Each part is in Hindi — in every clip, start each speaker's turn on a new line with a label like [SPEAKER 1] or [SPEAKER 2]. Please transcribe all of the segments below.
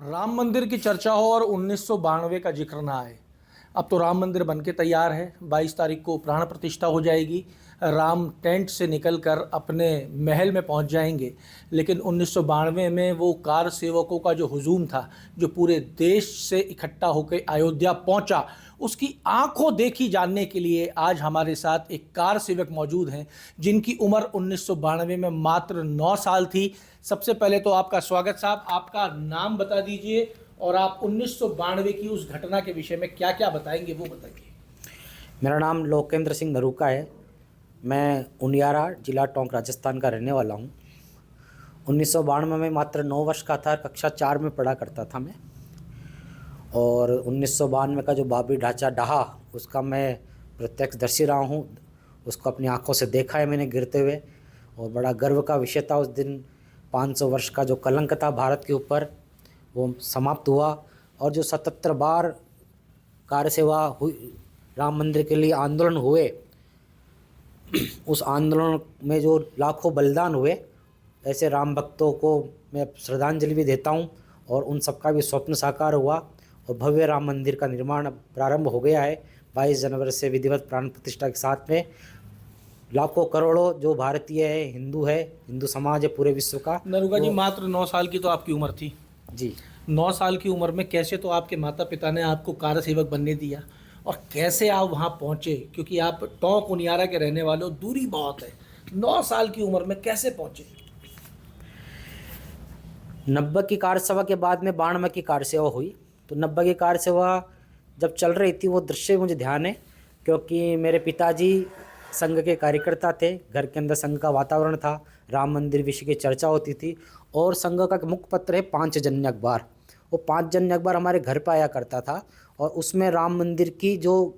[SPEAKER 1] राम मंदिर की चर्चा हो और 1992 का जिक्र ना आए। अब तो राम मंदिर बनके तैयार है। 22 तारीख को प्राण प्रतिष्ठा हो जाएगी। राम टेंट से निकलकर अपने महल में पहुंच जाएंगे। लेकिन 1992 में वो कार सेवकों का जो हुजूम था, जो पूरे देश से इकट्ठा होकर अयोध्या पहुंचा, उसकी आंखों देखी जानने के लिए आज हमारे साथ एक कार सेवक मौजूद हैं जिनकी उम्र 1992 में मात्र 9 साल थी। सबसे पहले तो आपका स्वागत साहब। आपका नाम बता दीजिए और आप 1992 की उस घटना के विषय में क्या क्या बताएंगे वो बताइए।
[SPEAKER 2] मेरा नाम लोकेंद्र सिंह नरूका है। मैं उनियारा जिला टोंक राजस्थान का रहने वाला हूँ। 1992 में मात्र 9 वर्ष का था, कक्षा 4 में पढ़ा करता था मैं। और 1992 का जो बाबरी ढांचा ढहा उसका मैं प्रत्यक्षदर्शी रहा हूँ। उसको अपनी आंखों से देखा है मैंने गिरते हुए, और बड़ा गर्व का विषय था। उस दिन 500 वर्ष का जो कलंक था भारत के ऊपर वो समाप्त हुआ। और जो 77 बार कार्य सेवा हुई, राम मंदिर के लिए आंदोलन हुए, उस आंदोलन में जो लाखों बलिदान हुए, ऐसे राम भक्तों को मैं श्रद्धांजलि भी देता हूं। और उन सबका भी स्वप्न साकार हुआ और भव्य राम मंदिर का निर्माण प्रारंभ हो गया है। 22 जनवरी से विधिवत प्राण प्रतिष्ठा के साथ में लाखों करोड़ों जो भारतीय है, हिंदू समाज है पूरे विश्व का।
[SPEAKER 1] नरूका जी, मात्र 9 साल की तो आपकी उम्र थी
[SPEAKER 2] जी।
[SPEAKER 1] 9 साल की उम्र में कैसे तो आपके माता पिता ने आपको कार सेवक बनने दिया और कैसे आप वहाँ पहुँचे? क्योंकि आप टोंक उनियारा के रहने वाले हो, दूरी बहुत है। 9 साल की उम्र में कैसे पहुँचे?
[SPEAKER 2] 90 की कार सेवा के बाद में 92 की कार सेवा हुई। तो 90 की कार सेवा जब चल रही थी, वो दृश्य मुझे ध्यान है, क्योंकि मेरे पिताजी संघ के कार्यकर्ता थे। घर के अंदर संघ का वातावरण था, राम मंदिर विषय की चर्चा होती थी। और संघ का मुख्य पत्र है पांचजन्य अखबार। वो पांचजन्य अखबार हमारे घर पर आया करता था, और उसमें राम मंदिर की जो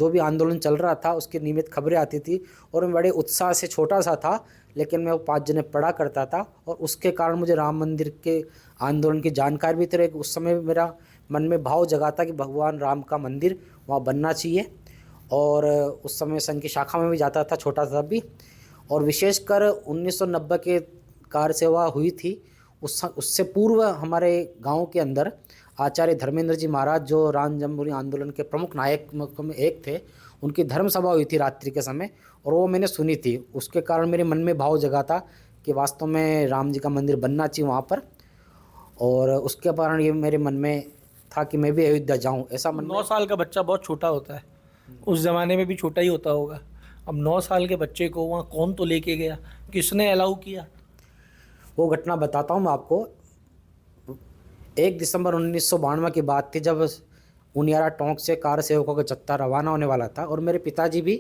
[SPEAKER 2] भी आंदोलन चल रहा था उसकी नियमित खबरें आती थी। और मैं बड़े उत्साह से, छोटा सा था लेकिन मैं वो पांचजन्य पढ़ा करता था, और उसके कारण मुझे राम मंदिर के आंदोलन की जानकारी भी थी। उस समय मेरा मन में भाव जगा था कि भगवान राम का मंदिर वहाँ बनना चाहिए। और उस समय संघ की शाखा में भी जाता था, छोटा सा भी। और विशेषकर 1990 के कार सेवा हुई थी, उससे पूर्व हमारे गांव के अंदर आचार्य धर्मेंद्र जी महाराज, जो राम जन्मभूमि आंदोलन के प्रमुख नायक में एक थे, उनकी धर्म सभा हुई थी रात्रि के समय, और वो मैंने सुनी थी। उसके कारण मेरे मन में भाव जगा था कि वास्तव में राम जी का मंदिर बनना चाहिए वहाँ पर। और उसके कारण ये मेरे मन में था कि मैं भी अयोध्या जाऊँ, ऐसा मन
[SPEAKER 1] 9 साल का बच्चा बहुत छोटा होता है, उस ज़माने में भी छोटा ही होता होगा। अब 9 साल के बच्चे को वहाँ कौन तो लेके गया, किसने अलाउ किया?
[SPEAKER 2] वो घटना बताता हूँ मैं आपको। 1 दिसंबर 1992 की बात थी, जब उनियारा टोंक से कार सेवकों का जत्था रवाना होने वाला था, और मेरे पिताजी भी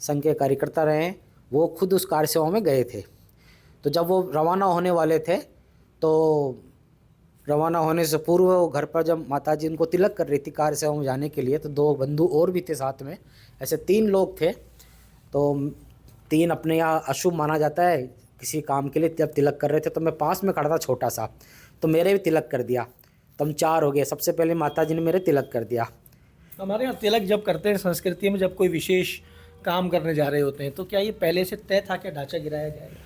[SPEAKER 2] संघ के कार्यकर्ता रहे हैं। वो खुद उस कार सेवा में गए थे। तो जब वो रवाना होने वाले थे, तो रवाना होने से पूर्व वो घर पर जब माताजी उनको तिलक कर रही थी कार सेवा में जाने के लिए, तो 2 बंधु और भी थे साथ में, ऐसे 3 लोग थे। तो 3 अपने यहाँ अशुभ माना जाता है किसी काम के लिए। जब तिलक कर रहे थे तो मैं पास में खड़ा था छोटा सा, तो मेरे भी तिलक कर दिया। तो हम 4 हो गए। सबसे पहले माताजी ने मेरे तिलक कर दिया।
[SPEAKER 1] हमारे यहाँ तिलक जब करते हैं संस्कृति में, जब कोई विशेष काम करने जा रहे होते हैं, तो क्या ये पहले से तय था, क्या ढांचा गिराया जाएगा?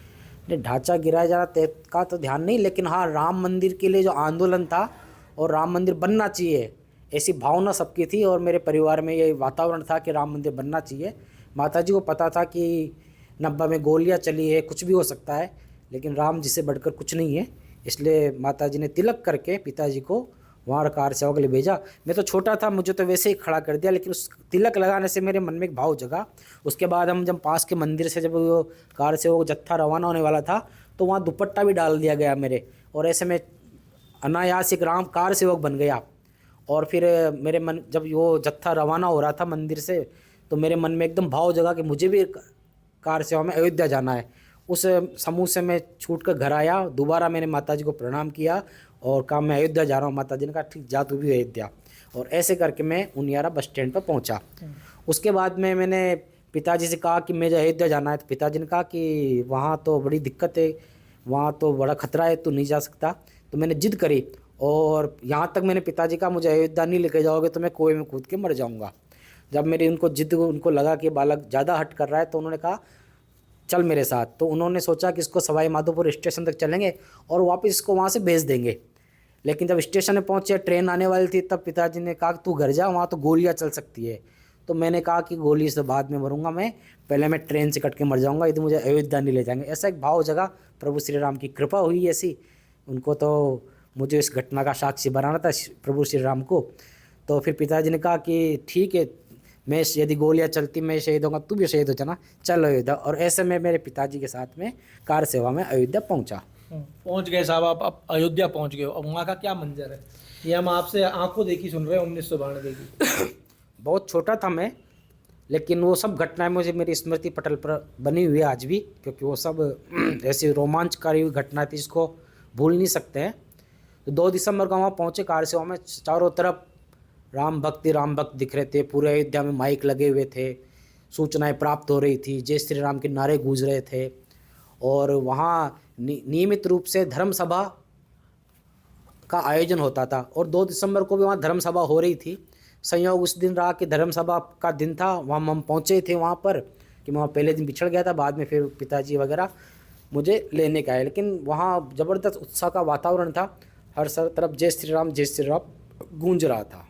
[SPEAKER 2] नहीं, ढांचा गिराया जा रहा तय का तो ध्यान नहीं, लेकिन हाँ, राम मंदिर के लिए जो आंदोलन था और राम मंदिर बनना चाहिए, ऐसी भावना सबकी थी। और मेरे परिवार में ये वातावरण था कि राम मंदिर बनना चाहिए। माताजी को पता था कि 90 में गोलियां चली है, कुछ भी हो सकता है, लेकिन राम जी से बढ़कर कुछ नहीं है। इसलिए माताजी ने तिलक करके पिताजी को वहाँ कार सेवा के लिए भेजा। मैं तो छोटा था, मुझे तो वैसे ही खड़ा कर दिया, लेकिन उस तिलक लगाने से मेरे मन में एक भाव जगा। उसके बाद हम जब पास के मंदिर से, जब वो कार सेवा जत्था रवाना होने वाला था, तो वहाँ दुपट्टा भी डाल दिया गया मेरे, और ऐसे में अनायास एक राम कार सेवक बन गया। और फिर मेरे मन, जब वो जत्था रवाना हो रहा था मंदिर से, तो मेरे मन में एकदम भाव जगा कि मुझे भी कार सेवा में अयोध्या जाना है। उस समूह से मैं छूट कर घर आया। दोबारा मैंने माताजी को प्रणाम किया और कहा मैं अयोध्या जा रहा हूँ। माताजी ने कहा ठीक, जा तू भी अयोध्या। और ऐसे करके मैं उनियारा बस स्टैंड पर पहुँचा। उसके बाद में मैंने पिताजी से कहा कि मुझे अयोध्या जाना है। तो पिताजी ने कहा कि वहाँ तो बड़ी दिक्कत है, वहाँ तो बड़ा खतरा है, तू नहीं जा सकता। तो मैंने जिद करी, और यहाँ तक मैंने पिताजी कहा मुझे अयोध्या नहीं लेके जाओगे तो मैं कुएं में कूद के मर जाऊँगा। जब मेरी उनको जिद, उनको लगा कि बालक ज़्यादा हट कर रहा है, तो उन्होंने कहा चल मेरे साथ। तो उन्होंने सोचा कि इसको सवाई माधोपुर स्टेशन तक चलेंगे और वापस इसको वहाँ से भेज देंगे। लेकिन जब स्टेशन में पहुंचे, ट्रेन आने वाली थी, तब पिताजी ने कहा कि तू घर जा, वहाँ तो गोलियां चल सकती है। तो मैंने कहा कि गोली से बाद में मरूंगा, मैं पहले मैं ट्रेन से कट के मर जाऊंगा, यदि मुझे अयोध्या नहीं ले जाएंगे। ऐसा एक भाव जगह, प्रभु श्री राम की कृपा हुई ऐसी। उनको तो मुझे इस घटना का साक्षी बनाना था, प्रभु श्री राम को। तो फिर पिताजी ने कहा कि ठीक है, मैं यदि गोलियां चलती मैं शहीद होगा, तू भी शहीद हो जाना, चल अयोध्या। और ऐसे में मेरे पिताजी के साथ में कार सेवा में अयोध्या पहुंचा।
[SPEAKER 1] पहुंच गए साहब, आप अयोध्या पहुंच गए। अब वहाँ का क्या मंजर है, ये हम आपसे आंखों देखी सुन रहे हैं 1992 की।
[SPEAKER 2] बहुत छोटा था मैं, लेकिन वो सब घटनाएं मुझे मेरी स्मृति पटल पर बनी हुई है आज भी, क्योंकि वो सब ऐसी रोमांचकारी हुई घटना थी जिसको भूल नहीं सकते हैं। तो 2 दिसंबर को वहाँ पहुँचे कार सेवा में, चारों तरफ राम भक्त दिख रहे थे। पूरे अयोध्या में माइक लगे हुए थे, सूचनाएं प्राप्त हो रही थी, जय श्री राम के नारे गूंज रहे थे। और वहाँ नियमित रूप से धर्म सभा का आयोजन होता था, और 2 दिसंबर को भी वहाँ धर्म सभा हो रही थी। संयोग उस दिन रहा कि धर्म सभा का दिन था, वहाँ हम पहुँचे थे वहाँ पर, कि मैं वहाँ पहले दिन बिछड़ गया था, बाद में फिर पिताजी वगैरह मुझे लेने के आए। लेकिन वहाँ ज़बरदस्त उत्साह का वातावरण था, हर तरफ जय श्री राम गूंज रहा था।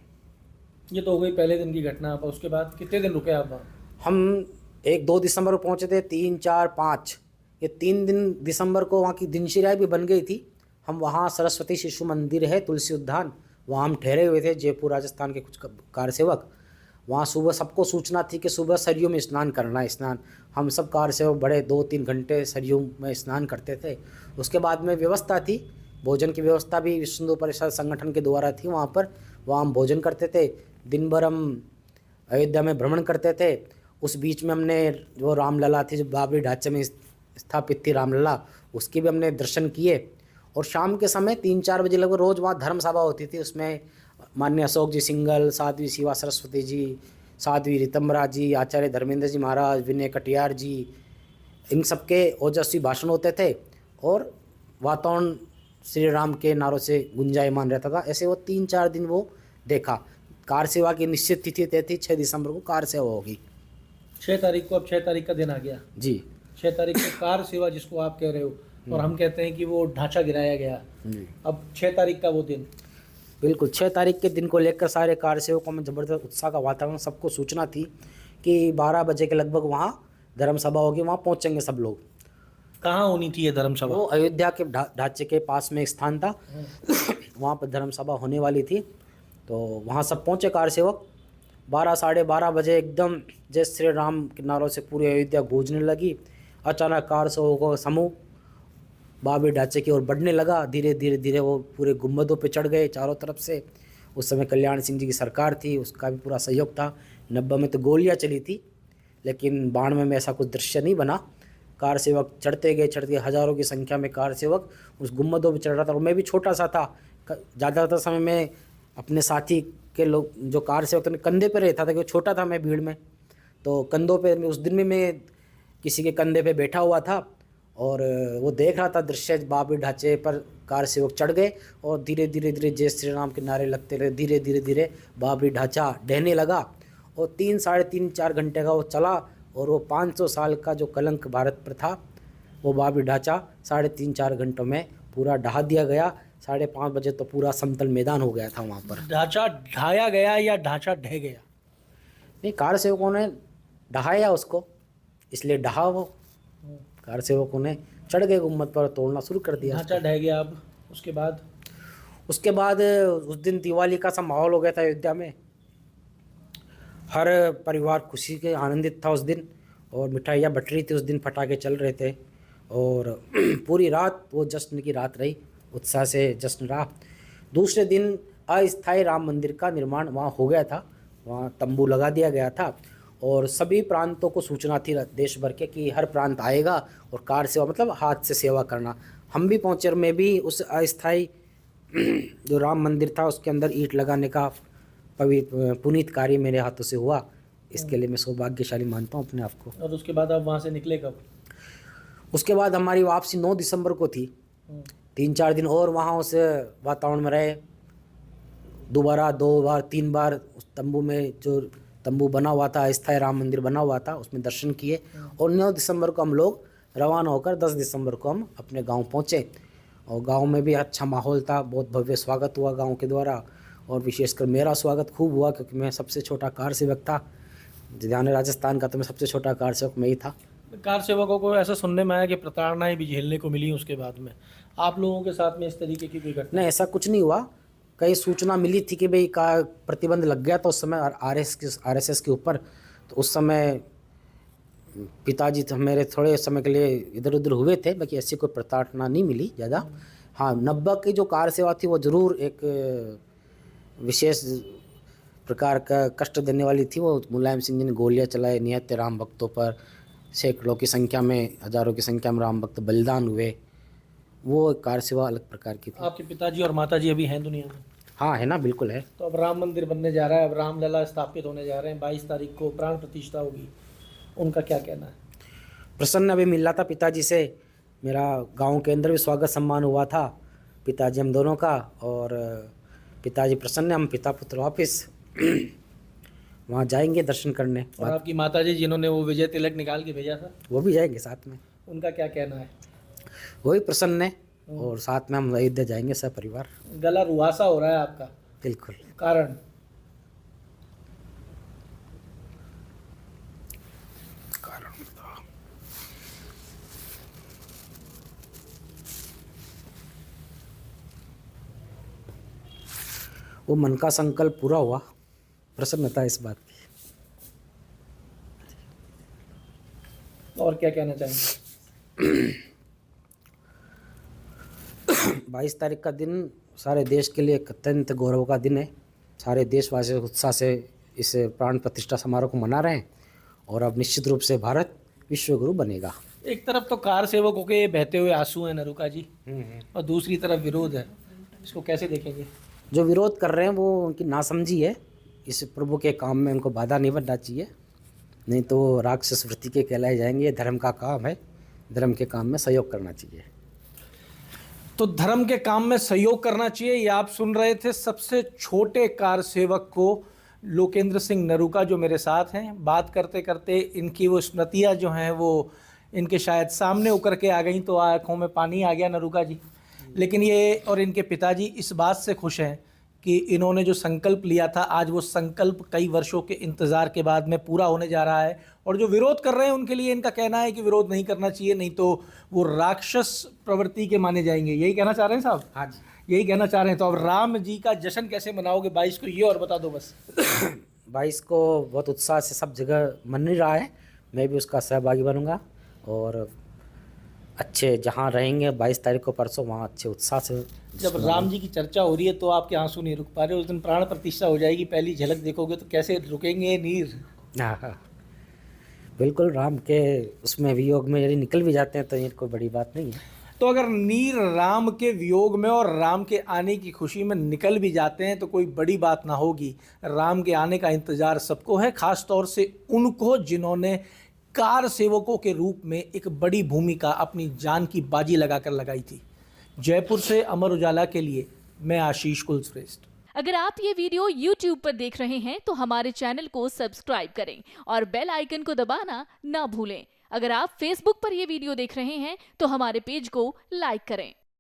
[SPEAKER 1] ये तो हो गई पहले दिन की घटना। आप उसके बाद कितने दिन रुके आप वहाँ?
[SPEAKER 2] हम 1-2 दिसंबर को पहुँचे थे, 3, 4, 5 ये 3 दिन दिसंबर को वहाँ की दिनचर्या भी बन गई थी। हम वहाँ सरस्वती शिशु मंदिर है, तुलसी उद्यान, वहाँ हम ठहरे हुए थे, जयपुर राजस्थान के कुछ कार सेवक। वहाँ सुबह सबको सूचना थी कि सुबह सरयू में स्नान करना है। स्नान हम सब कार सेवक बड़े 2-3 घंटे सरयू में स्नान करते थे। उसके बाद में व्यवस्था थी, भोजन की व्यवस्था भी विश्व हिंदू परिषद संगठन के द्वारा थी वहाँ पर। वहाँ हम भोजन करते थे, दिन भर हम अयोध्या में भ्रमण करते थे। उस बीच में हमने जो रामलला थी, जो बाबरी ढांचे में स्थापित थी रामलला, उसके भी हमने दर्शन किए। और शाम के समय 3-4 बजे लगभग रोज़ वहाँ धर्म सभा होती थी। उसमें माननीय अशोक जी सिंघल, साध्वी शिवा सरस्वती जी, साध्वी रितम्बरा जी, आचार्य धर्मेंद्र जी महाराज, विनय कटियार जी, इन सबके ओजस्वी भाषण होते थे, और वातावरण श्री राम के नारों से गुंजायमान रहता था। ऐसे वो 3-4 दिन वो देखा। कार सेवा की निश्चित तिथि तय थी, 6 दिसंबर को कार सेवा होगी।
[SPEAKER 1] 6 तारीख को, अब 6 तारीख का दिन आ गया
[SPEAKER 2] जी।
[SPEAKER 1] 6 तारीख को कार सेवा जिसको आप कह रहे हो, और हम कहते हैं कि वो ढांचा गिराया गया। अब 6 तारीख का वो दिन,
[SPEAKER 2] बिल्कुल 6 तारीख के दिन को लेकर सारे कार सेवकों में ज़बरदस्त उत्साह का वातावरण। सबको सूचना थी कि 12 बजे के लगभग वहाँ धर्म सभा होगी, वहाँ पहुँचेंगे सब लोग।
[SPEAKER 1] कहाँ होनी थी ये धर्म सभा?
[SPEAKER 2] वो अयोध्या के ढांचे के पास में एक स्थान था, वहाँ पर धर्म सभा होने वाली थी। तो वहाँ सब पहुँचे कार सेवक। 12, साढ़े 12 बजे एकदम जय श्री राम के नारों से पूरी अयोध्या गूंजने लगी। अचानक कार सेवकों का समूह बाबरी ढांचे की ओर बढ़ने लगा। धीरे धीरे वो पूरे गुम्बदों पे चढ़ गए चारों तरफ से। उस समय कल्याण सिंह जी की सरकार थी, उसका भी पूरा सहयोग था। 90 में तो गोलियां चली थी, लेकिन 92 में ऐसा कुछ दृश्य नहीं बना। कार सेवक चढ़ते गए, हज़ारों की संख्या में कार सेवक उस गुम्बदों पे चढ़ रहा था। और मैं भी छोटा सा था, ज़्यादातर समय में अपने साथी के लोग जो कार सेवक थे कंधे पे रहता था, क्योंकि छोटा था मैं भीड़ में। तो कंधों पे उस दिन में मैं किसी के कंधे पे बैठा हुआ था, और वो देख रहा था दृश्य। बाबरी ढांचे पर कार सेवक चढ़ गए, और धीरे धीरे जय श्री राम के नारे लगते रहे। धीरे धीरे बाबरी ढांचा ढहने लगा, और 3, साढ़े 3, 4 घंटे का वो चला। और वो 500 साल का जो कलंक भारत पर था, वो बाबरी ढांचा 3.5, 4 घंटों में पूरा ढहा दिया गया। 5:30 बजे तो पूरा समतल मैदान हो गया था वहाँ पर।
[SPEAKER 1] ढांचा ढाया गया या ढांचा ढह गया?
[SPEAKER 2] नहीं, कार सेवकों ने ढहाया उसको, इसलिए ढहा वो। कार सेवकों ने चढ़ गए गुम्बद पर, तोड़ना शुरू कर दिया।
[SPEAKER 1] ढांचा ढह गया। अब उसके बाद
[SPEAKER 2] उस दिन दिवाली का सा माहौल हो गया था अयोध्या में। हर परिवार खुशी के आनंदित था उस दिन, और मिठाइयाँ बट रही थी उस दिन, पटाखे चल रहे थे। और पूरी रात वो जश्न की रात रही, उत्साह से जश्न रहा। दूसरे दिन अस्थायी राम मंदिर का निर्माण वहाँ हो गया था, वहाँ तंबू लगा दिया गया था। और सभी प्रांतों को सूचना थी देश भर के कि हर प्रांत आएगा, और कार सेवा मतलब हाथ से सेवा करना। हम भी पहुँचे, और मैं भी उस अस्थायी जो राम मंदिर था उसके अंदर ईंट लगाने का पुनीत कार्य मेरे हाथों से हुआ। इसके लिए मैं सौभाग्यशाली मानता हूँ अपने आप को।
[SPEAKER 1] और उसके बाद आप वहाँ से निकले कब?
[SPEAKER 2] उसके बाद हमारी वापसी 9 दिसंबर को थी। 3-4 दिन और वहाँ उस वातावरण में रहे। दोबारा 2 बार 3 बार उस तंबू में, जो तंबू बना हुआ था, अस्थायी राम मंदिर बना हुआ था, उसमें दर्शन किए। और 9 दिसंबर को हम लोग रवाना होकर 10 दिसंबर को हम अपने गांव पहुँचे। और गांव में भी अच्छा माहौल था, बहुत भव्य स्वागत हुआ गांव के द्वारा। और विशेषकर मेरा स्वागत खूब हुआ क्योंकि मैं सबसे छोटा कार सेवक था। ध्यान राजस्थान का तो मैं सबसे छोटा कार सेवक मैं ही था।
[SPEAKER 1] कार सेवकों को ऐसा सुनने में आया कि प्रताड़नाएं भी झेलने को मिली उसके बाद में, आप लोगों के साथ में इस तरीके की कोई घटना?
[SPEAKER 2] नहीं, ऐसा कुछ नहीं हुआ। कई सूचना मिली थी कि भाई का प्रतिबंध लग गया था उस समय आरएसएस के ऊपर। तो उस समय पिताजी तो मेरे थोड़े समय के लिए इधर उधर हुए थे, बाकी ऐसी कोई प्रताड़ना नहीं मिली ज़्यादा। हाँ, 90 की जो कार सेवा थी वो ज़रूर एक विशेष प्रकार का कष्ट देने वाली थी। वो मुलायम सिंह जी ने गोलियां चलाई निहत्थे राम भक्तों पर, सैकड़ों की संख्या में, हजारों की संख्या में राम भक्त बलिदान हुए। वो कार सेवा अलग प्रकार की थी।
[SPEAKER 1] आपके पिताजी और माताजी अभी हैं दुनिया में?
[SPEAKER 2] हाँ, है ना, बिल्कुल है।
[SPEAKER 1] तो अब राम मंदिर बनने जा रहा है, अब रामलला स्थापित होने जा रहे हैं, 22 तारीख को प्राण प्रतिष्ठा होगी, उनका क्या कहना है?
[SPEAKER 2] प्रसन्न अभी मिल रहा था पिताजी से। मेरा गांव के अंदर भी स्वागत सम्मान हुआ था पिताजी हम दोनों का, और पिताजी प्रसन्न, हम पिता पुत्र वापस वहाँ जाएंगे दर्शन करने।
[SPEAKER 1] और आपकी माताजी जिन्होंने वो विजय तिलक निकाल के भेजा था,
[SPEAKER 2] वो भी जाएंगे साथ में।
[SPEAKER 1] उनका क्या कहना है?
[SPEAKER 2] वो भी प्रसन्न है, और साथ में हम अयोध्या जाएंगे सब परिवार।
[SPEAKER 1] गला रुआसा हो रहा है आपका?
[SPEAKER 2] बिल्कुल।
[SPEAKER 1] कारण?
[SPEAKER 2] वो मन का संकल्प पूरा हुआ, प्रसन्नता इस बात की।
[SPEAKER 1] और क्या कहना चाहेंगे?
[SPEAKER 2] 22 तारीख का दिन सारे देश के लिए एक अत्यंत गौरव का दिन है। सारे देशवासी उत्साह से इस प्राण प्रतिष्ठा समारोह को मना रहे हैं, और अब निश्चित रूप से भारत विश्वगुरु बनेगा।
[SPEAKER 1] एक तरफ तो कार सेवकों के बहते हुए आंसू हैं नरुका जी, और दूसरी तरफ विरोध है, इसको कैसे देखेंगे?
[SPEAKER 2] जो विरोध कर रहे हैं वो उनकी नासमझी है। इस प्रभु के काम में उनको बाधा नहीं बनना चाहिए, नहीं तो राक्षस वृत्ति के कहलाए जाएंगे। धर्म का काम है, धर्म के काम में सहयोग करना चाहिए।
[SPEAKER 1] तो धर्म के काम में सहयोग करना चाहिए, ये आप सुन रहे थे सबसे छोटे कार सेवक को, लोकेंद्र सिंह नरुका, जो मेरे साथ हैं। बात करते करते इनकी वो स्मृतियाँ जो हैं वो इनके शायद सामने उकर के आ गई, तो आँखों में पानी आ गया नरुका जी। लेकिन ये और इनके पिताजी इस बात से खुश हैं कि इन्होंने जो संकल्प लिया था, आज वो संकल्प कई वर्षों के इंतज़ार के बाद में पूरा होने जा रहा है। और जो विरोध कर रहे हैं उनके लिए इनका कहना है कि विरोध नहीं करना चाहिए, नहीं तो वो राक्षस प्रवृत्ति के माने जाएंगे। यही कहना चाह रहे हैं साहब?
[SPEAKER 2] हाँ जी,
[SPEAKER 1] यही कहना चाह रहे हैं। तो अब राम जी का जश्न कैसे मनाओगे 22 को, ये और बता दो बस।
[SPEAKER 2] 22 को बहुत उत्साह से सब जगह मन रहा है, मैं भी उसका सहभागी बनूंगा। और अच्छे जहाँ रहेंगे 22 तारीख को परसों, वहाँ अच्छे उत्साह से।
[SPEAKER 1] जब राम जी की चर्चा हो रही है तो आपके आंसू नहीं रुक पा रहे। उस दिन प्राण प्रतिष्ठा हो जाएगी, पहली झलक देखोगे तो कैसे रुकेंगे नीर?
[SPEAKER 2] हाँ, बिल्कुल। राम के उसमें वियोग में यदि निकल भी जाते हैं तो ये कोई बड़ी बात नहीं है।
[SPEAKER 1] तो अगर नीर राम के वियोग में और राम के आने की खुशी में निकल भी जाते हैं तो कोई बड़ी बात ना होगी। राम के आने का इंतज़ार सबको है, ख़ास तौर से उनको जिन्होंने कार सेवकों के रूप में एक बड़ी भूमिका अपनी जान की बाजी लगाकर लगाई थी। जयपुर से अमर उजाला के लिए मैं आशीष कुलश्रेष्ठ।
[SPEAKER 3] अगर आप ये वीडियो YouTube पर देख रहे हैं तो हमारे चैनल को सब्सक्राइब करें और बेल आइकन को दबाना ना भूलें। अगर आप Facebook पर ये वीडियो देख रहे हैं तो हमारे पेज को लाइक करें।